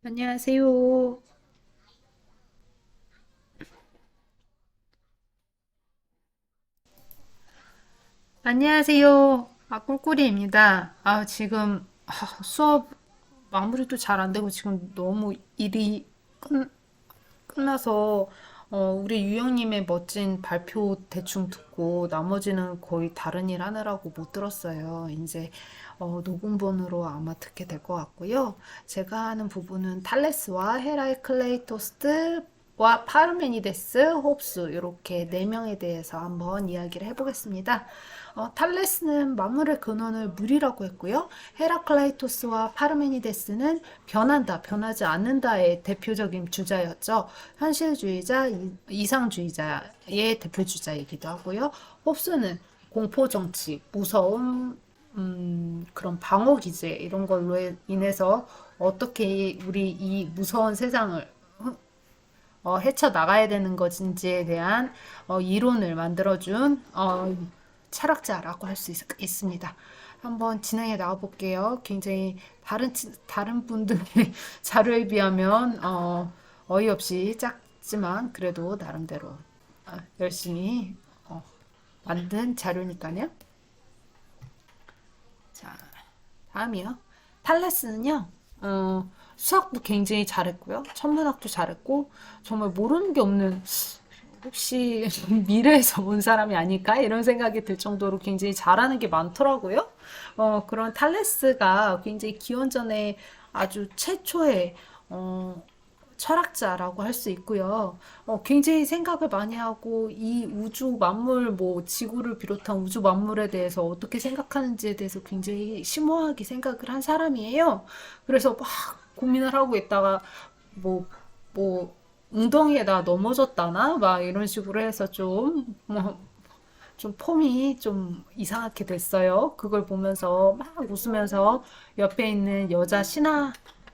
안녕하세요. 안녕하세요. 꿀꿀이입니다. 지금 수업 마무리도 잘 안 되고 지금 너무 일이 끝나서 우리 유영님의 멋진 발표 대충 듣고 나머지는 거의 다른 일 하느라고 못 들었어요. 이제 녹음본으로 아마 듣게 될 것 같고요. 제가 하는 부분은 탈레스와 헤라이클레이토스와 파르메니데스, 홉스 이렇게 네 명에 대해서 한번 이야기를 해보겠습니다. 탈레스는 만물의 근원을 물이라고 했고요. 헤라클라이토스와 파르메니데스는 변한다, 변하지 않는다의 대표적인 주자였죠. 현실주의자, 이상주의자의 대표 주자이기도 하고요. 홉스는 공포정치, 무서움, 그런 방어기제 이런 걸로 인해서 어떻게 우리 이 무서운 세상을 헤쳐나가야 되는 것인지에 대한 이론을 만들어준 철학자라고 할 수 있습니다. 한번 진행해 나가 볼게요. 굉장히 다른 분들의 자료에 비하면 어이없이 작지만 그래도 나름대로 열심히 만든 자료니까요. 자, 다음이요. 탈레스는요, 수학도 굉장히 잘했고요. 천문학도 잘했고, 정말 모르는 게 없는, 혹시 미래에서 온 사람이 아닐까? 이런 생각이 들 정도로 굉장히 잘하는 게 많더라고요. 그런 탈레스가 굉장히 기원전에 아주 최초의, 철학자라고 할 수 있고요. 굉장히 생각을 많이 하고 이 우주 만물, 뭐 지구를 비롯한 우주 만물에 대해서 어떻게 생각하는지에 대해서 굉장히 심오하게 생각을 한 사람이에요. 그래서 막 고민을 하고 있다가 뭐, 뭐 웅덩이에다 넘어졌다나 막 이런 식으로 해서 좀 폼이 좀 이상하게 됐어요. 그걸 보면서 막 웃으면서 옆에 있는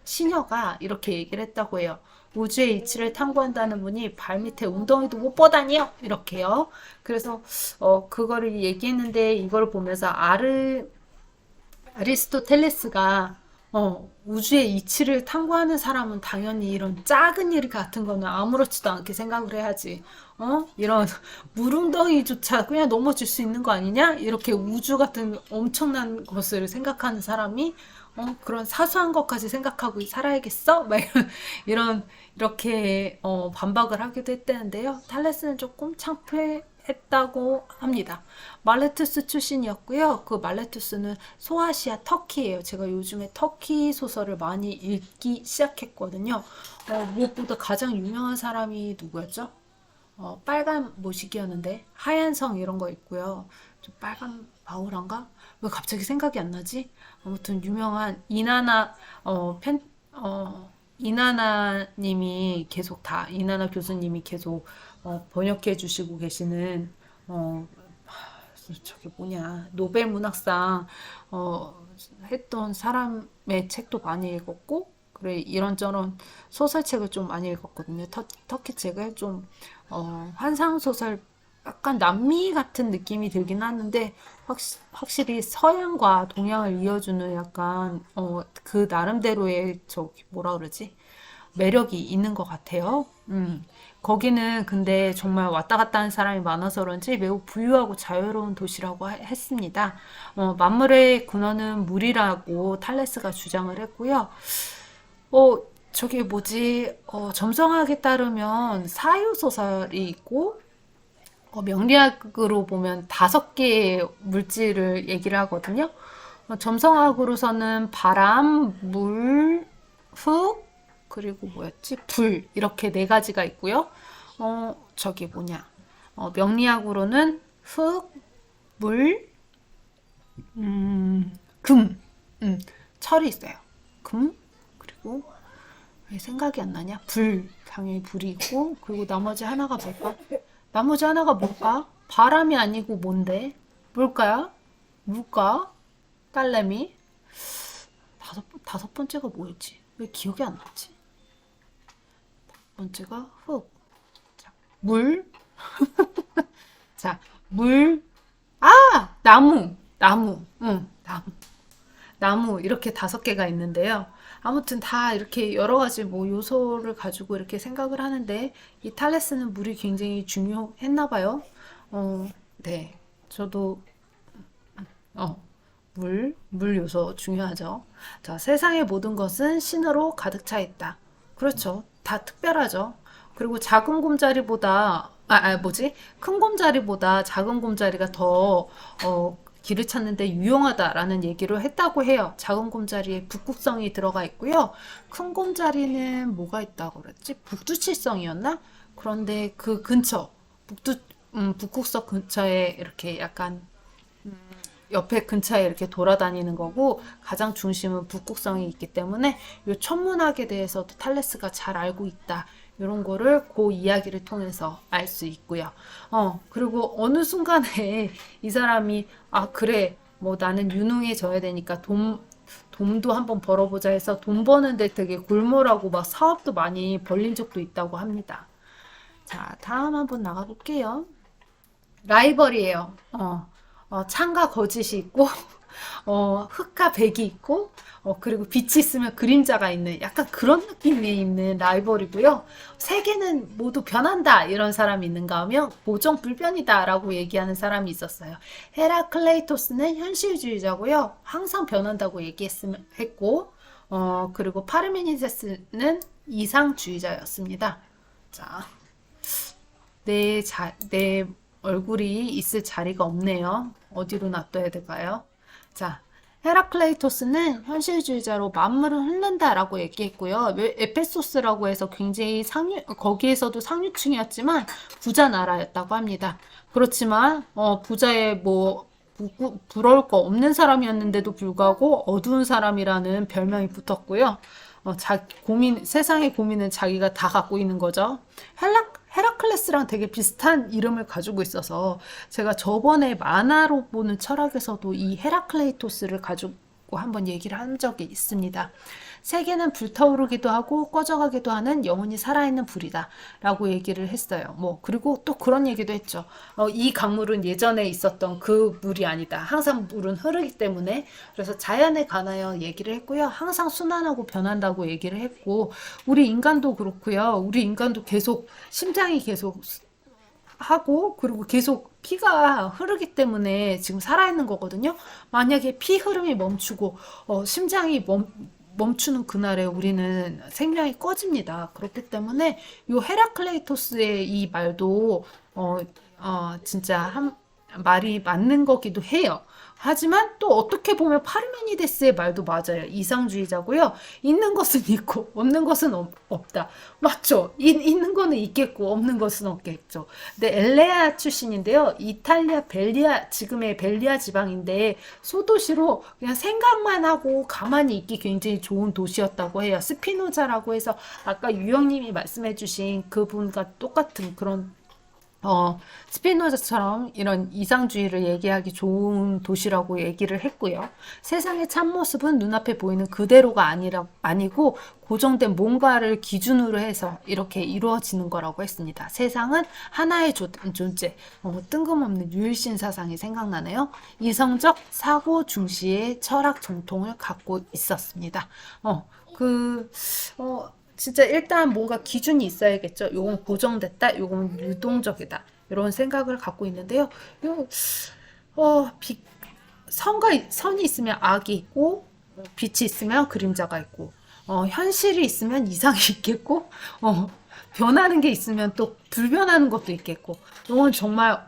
시녀가 이렇게 얘기를 했다고 해요. 우주의 이치를 탐구한다는 분이 발밑에 웅덩이도 못 보다니요? 이렇게요. 그래서 그거를 얘기했는데 이걸 보면서 아리스토텔레스가 우주의 이치를 탐구하는 사람은 당연히 이런 작은 일 같은 거는 아무렇지도 않게 생각을 해야지. 이런 물웅덩이조차 그냥 넘어질 수 있는 거 아니냐? 이렇게 우주 같은 엄청난 것을 생각하는 사람이 그런 사소한 것까지 생각하고 살아야겠어? 막 이렇게 반박을 하기도 했다는데요. 탈레스는 조금 창피했다고 합니다. 말레투스 출신이었고요. 그 말레투스는 소아시아 터키예요. 제가 요즘에 터키 소설을 많이 읽기 시작했거든요. 무엇보다 가장 유명한 사람이 누구였죠? 빨간 모시기였는데 하얀 성 이런 거 있고요. 좀 빨간 바우란가? 왜 갑자기 생각이 안 나지? 아무튼 유명한 이나나 님이 계속 이나나 교수님이 계속 번역해 주시고 계시는 어, 저기 뭐냐 노벨 문학상 어, 했던 사람의 책도 많이 읽었고 그래 이런저런 소설책을 좀 많이 읽었거든요. 터키 책을 좀 환상 소설 약간 남미 같은 느낌이 들긴 하는데 확실히 서양과 동양을 이어주는 약간 그 나름대로의 저기 뭐라 그러지? 매력이 있는 것 같아요. 거기는 근데 정말 왔다 갔다 하는 사람이 많아서 그런지 매우 부유하고 자유로운 도시라고 했습니다. 만물의 근원은 물이라고 탈레스가 주장을 했고요. 어, 저게 뭐지? 점성학에 따르면 사유소설이 있고, 명리학으로 보면 5개의 물질을 얘기를 하거든요. 점성학으로서는 바람, 물, 흙, 그리고 뭐였지? 불. 이렇게 4가지가 있고요. 저기 뭐냐. 명리학으로는 흙, 물, 금, 철이 있어요. 금, 그리고 왜 생각이 안 나냐? 당연히 불이 있고, 그리고 나머지 하나가 뭘까? 나머지 하나가 뭘까? 바람이 아니고 뭔데? 뭘까요? 물까? 딸내미? 다섯 번째가 뭐였지? 왜 기억이 안 나지? 첫 번째가 흙. 자, 물. 자, 물. 나무. 나무. 응, 나무. 나무 이렇게 5개가 있는데요. 아무튼 다 이렇게 여러 가지 뭐 요소를 가지고 이렇게 생각을 하는데 이 탈레스는 물이 굉장히 중요했나 봐요. 네. 저도 어, 물 요소 중요하죠. 자, 세상의 모든 것은 신으로 가득 차 있다. 그렇죠. 다 특별하죠. 그리고 작은 곰자리보다, 뭐지? 큰 곰자리보다 작은 곰자리가 더, 길을 찾는데 유용하다라는 얘기를 했다고 해요. 작은 곰자리에 북극성이 들어가 있고요. 큰 곰자리는 뭐가 있다고 그랬지? 북두칠성이었나? 그런데 그 근처, 북극성 근처에 이렇게 약간 옆에 근처에 이렇게 돌아다니는 거고 가장 중심은 북극성이 있기 때문에 이 천문학에 대해서도 탈레스가 잘 알고 있다. 이런 거를 그 이야기를 통해서 알 수 있고요. 그리고 어느 순간에 이 사람이 아 그래 뭐 나는 유능해져야 되니까 돈도 한번 벌어보자 해서 돈 버는데 되게 골몰하고 막 사업도 많이 벌린 적도 있다고 합니다. 자, 다음 한번 나가볼게요. 라이벌이에요. 창과 거짓이 있고, 흑과 백이 있고, 그리고 빛이 있으면 그림자가 있는 약간 그런 느낌이 있는 라이벌이고요. 세계는 모두 변한다 이런 사람이 있는가 하면 고정불변이다라고 얘기하는 사람이 있었어요. 헤라클레이토스는 현실주의자고요. 항상 변한다고 했고, 그리고 파르메니데스는 이상주의자였습니다. 자, 내 얼굴이 있을 자리가 없네요. 어디로 놔둬야 될까요? 자, 헤라클레이토스는 현실주의자로 만물은 흐른다라고 얘기했고요. 에페소스라고 해서 굉장히 거기에서도 상류층이었지만 부자 나라였다고 합니다. 그렇지만, 부자의 뭐, 부러울 거 없는 사람이었는데도 불구하고 어두운 사람이라는 별명이 붙었고요. 세상의 고민은 자기가 다 갖고 있는 거죠. 헤라클레스랑 되게 비슷한 이름을 가지고 있어서 제가 저번에 만화로 보는 철학에서도 이 헤라클레이토스를 가지고 한번 얘기를 한 적이 있습니다. 세계는 불타오르기도 하고 꺼져가기도 하는 영원히 살아있는 불이다 라고 얘기를 했어요. 그리고 또 그런 얘기도 했죠. 이 강물은 예전에 있었던 그 물이 아니다. 항상 물은 흐르기 때문에 그래서 자연에 관하여 얘기를 했고요. 항상 순환하고 변한다고 얘기를 했고 우리 인간도 그렇고요. 우리 인간도 계속 심장이 계속 하고 그리고 계속 피가 흐르기 때문에 지금 살아있는 거거든요. 만약에 피 흐름이 멈추고 심장이 멈추는 그날에 우리는 생명이 꺼집니다. 그렇기 때문에 이 헤라클레이토스의 이 말도 진짜 말이 맞는 거기도 해요. 하지만 또 어떻게 보면 파르메니데스의 말도 맞아요. 이상주의자고요. 있는 것은 있고 없는 것은 없다. 맞죠? 있는 거는 있겠고 없는 것은 없겠죠. 근데 엘레아 출신인데요. 이탈리아 지금의 벨리아 지방인데 소도시로 그냥 생각만 하고 가만히 있기 굉장히 좋은 도시였다고 해요. 스피노자라고 해서 아까 유영님이 말씀해주신 그분과 똑같은 그런 스피노자처럼 이런 이상주의를 얘기하기 좋은 도시라고 얘기를 했고요. 세상의 참모습은 눈앞에 보이는 그대로가 아니고 고정된 뭔가를 기준으로 해서 이렇게 이루어지는 거라고 했습니다. 세상은 하나의 존재, 뜬금없는 유일신 사상이 생각나네요. 이성적 사고 중시의 철학 전통을 갖고 있었습니다. 진짜 일단 뭔가 기준이 있어야겠죠. 요건 고정됐다, 요건 유동적이다. 이런 생각을 갖고 있는데요. 요, 선이 있으면 악이 있고, 빛이 있으면 그림자가 있고, 현실이 있으면 이상이 있겠고, 변하는 게 있으면 또 불변하는 것도 있겠고, 이건 정말,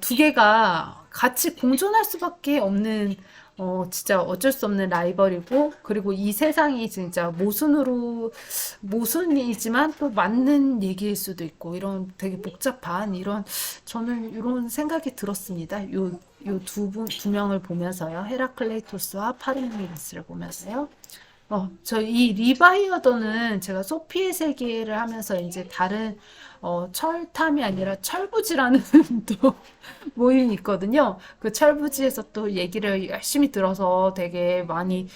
두 개가 같이 공존할 수밖에 없는 진짜 어쩔 수 없는 라이벌이고, 그리고 이 세상이 진짜 모순이지만 또 맞는 얘기일 수도 있고, 이런 되게 복잡한, 저는 이런 생각이 들었습니다. 요 두 명을 보면서요. 헤라클레이토스와 파르메니데스를 보면서요. 저 이 리바이어더는 제가 소피의 세계를 하면서 이제 다른 철탐이 아니라 철부지라는 또 모임이 있거든요. 그 철부지에서 또 얘기를 열심히 들어서 되게 많이,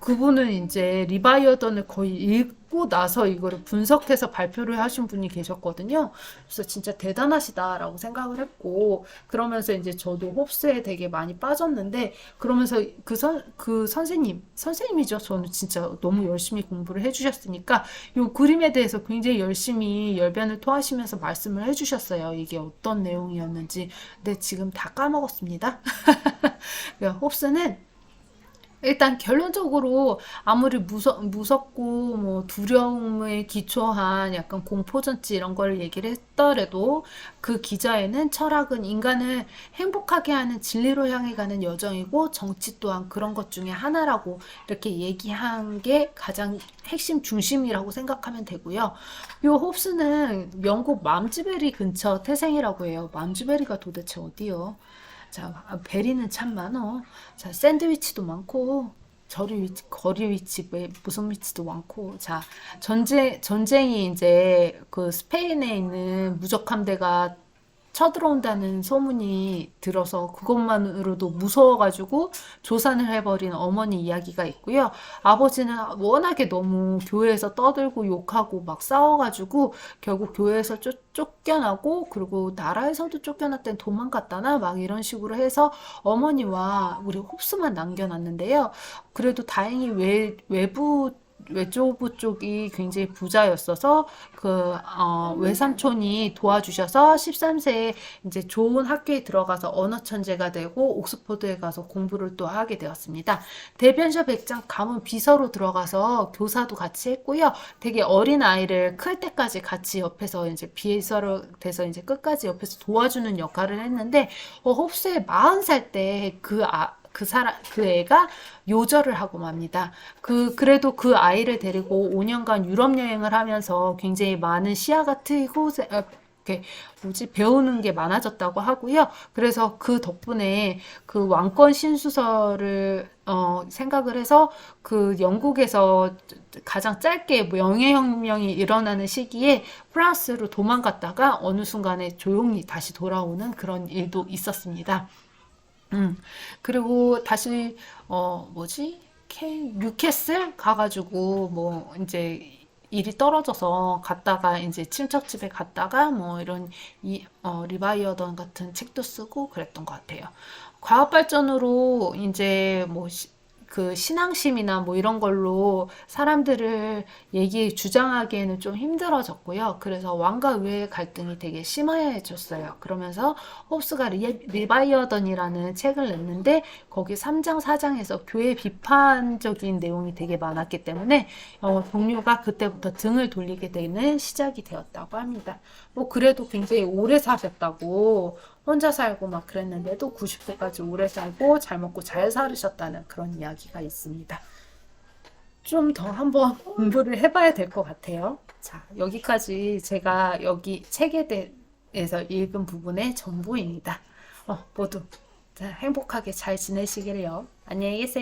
그분은 이제 리바이어던을 거의 읽고 나서 이거를 분석해서 발표를 하신 분이 계셨거든요. 그래서 진짜 대단하시다라고 생각을 했고, 그러면서 이제 저도 홉스에 되게 많이 빠졌는데, 그러면서 그 선생님이죠. 저는 진짜 너무 열심히 공부를 해주셨으니까, 이 그림에 대해서 굉장히 열심히 열변을 토하시면서 말씀을 해주셨어요. 이게 어떤 내용이었는지. 근데 지금 다 까먹었습니다. 홉스는 일단 결론적으로 아무리 무섭고 뭐 두려움에 기초한 약간 공포전지 이런 걸 얘기를 했더라도 그 기자에는 철학은 인간을 행복하게 하는 진리로 향해 가는 여정이고 정치 또한 그런 것 중에 하나라고 이렇게 얘기한 게 가장 핵심 중심이라고 생각하면 되고요. 요 홉스는 영국 맘즈베리 근처 태생이라고 해요. 맘즈베리가 도대체 어디요? 자, 베리는 참 많어. 자, 샌드위치도 많고, 거리 위치, 무슨 위치도 많고. 자, 전쟁이 이제 그 스페인에 있는 무적 함대가 쳐들어온다는 소문이 들어서 그것만으로도 무서워가지고 조산을 해버린 어머니 이야기가 있고요. 아버지는 워낙에 너무 교회에서 떠들고 욕하고 막 싸워가지고 결국 교회에서 쫓겨나고 그리고 나라에서도 쫓겨났더니 도망갔다나 막 이런 식으로 해서 어머니와 우리 홉스만 남겨놨는데요. 그래도 다행히 외부 외조부 쪽이 굉장히 부자였어서 외삼촌이 도와주셔서 13세에 이제 좋은 학교에 들어가서 언어 천재가 되고 옥스퍼드에 가서 공부를 또 하게 되었습니다. 대변자 백장 가문 비서로 들어가서 교사도 같이 했고요. 되게 어린 아이를 클 때까지 같이 옆에서 이제 비서로 돼서 이제 끝까지 옆에서 도와주는 역할을 했는데 홉스의 40살 때 그 애가 요절을 하고 맙니다. 그래도 그 아이를 데리고 5년간 유럽 여행을 하면서 굉장히 많은 시야가 트이고, 이렇게, 배우는 게 많아졌다고 하고요. 그래서 그 덕분에 그 왕권 신수설을, 생각을 해서 그 영국에서 가장 짧게 명예혁명이 일어나는 시기에 프랑스로 도망갔다가 어느 순간에 조용히 다시 돌아오는 그런 일도 있었습니다. 음. 그리고 다시 뭐지? 뉴캐슬 가가지고 뭐 이제 일이 떨어져서 갔다가 이제 친척집에 갔다가 뭐 이런 리바이어던 같은 책도 쓰고 그랬던 것 같아요. 과학 발전으로 이제 뭐 그 신앙심이나 뭐 이런 걸로 사람들을 주장하기에는 좀 힘들어졌고요. 그래서 왕과 의회의 갈등이 되게 심해졌어요. 그러면서 홉스가 리바이어던이라는 책을 냈는데 거기 3장, 4장에서 교회 비판적인 내용이 되게 많았기 때문에 동료가 그때부터 등을 돌리게 되는 시작이 되었다고 합니다. 뭐 그래도 굉장히 오래 사셨다고 혼자 살고 막 그랬는데도 90세까지 오래 살고 잘 먹고 잘 살으셨다는 그런 이야기가 있습니다. 좀 더 한번 공부를 해봐야 될 것 같아요. 자, 여기까지 제가 여기 책에 대해서 읽은 부분의 전부입니다. 모두 행복하게 잘 지내시기를요. 안녕히 계세요.